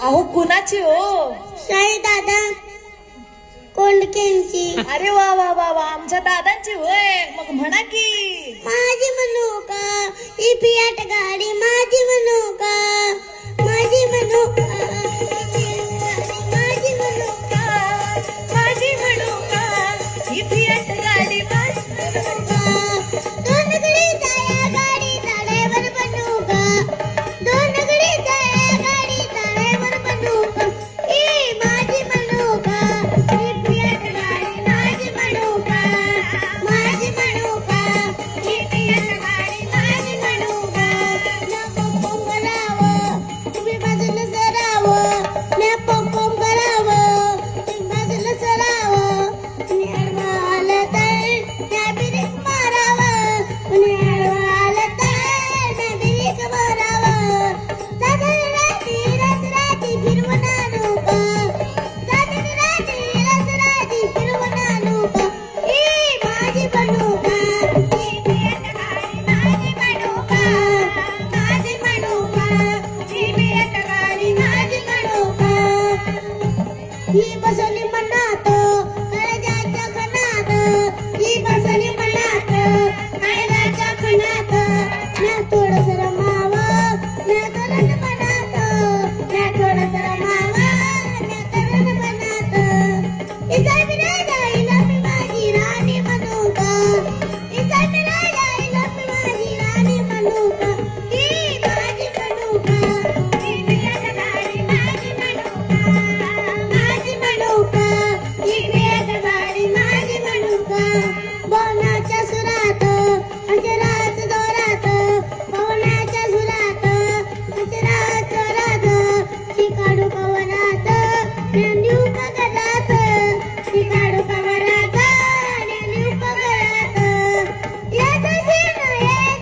अहो कुणाची हो? साई दादा कोंडकेंची. अरे वा वा वा वा, आमच्या दादांची होय. मग म्हणा की. माझी म्हणू का ही फियाट गाडी, माझी म्हणू का, माझी म्हणू का, माझी म्हणू का, माझी म्हणू का ही फियाट गाडी माझी म्हणू का. दोन गडी जाया गाडीचा ड्रायव्हर बनू का, दोन गडी जाया गाडीचा ड्रायव्हर बनू का, ए माझी म्हणू का ही फियाट गाडी, माझी म्हणू का, माझी म्हणू का ही फियाट गाडी, माझी म्हणू का. नको करावं तुम्ही बाजूला सरावं, नको करावं तुम्ही बाजूला सरावं, कुणी आडवं आलं तर त्या बिरीक मारावं, कुणी आडवं आलं तर त्या बिरीक मारावं. चांदणी रात्री रात्री फिरवून आणू का, चांदणी रात्री रात्री फिरवून आणू का, ए माझी बनू का ही फियाट गाडी, माझी बनू का, माझी बनू का ही फियाट गाडी, माझी बनू का. ही बस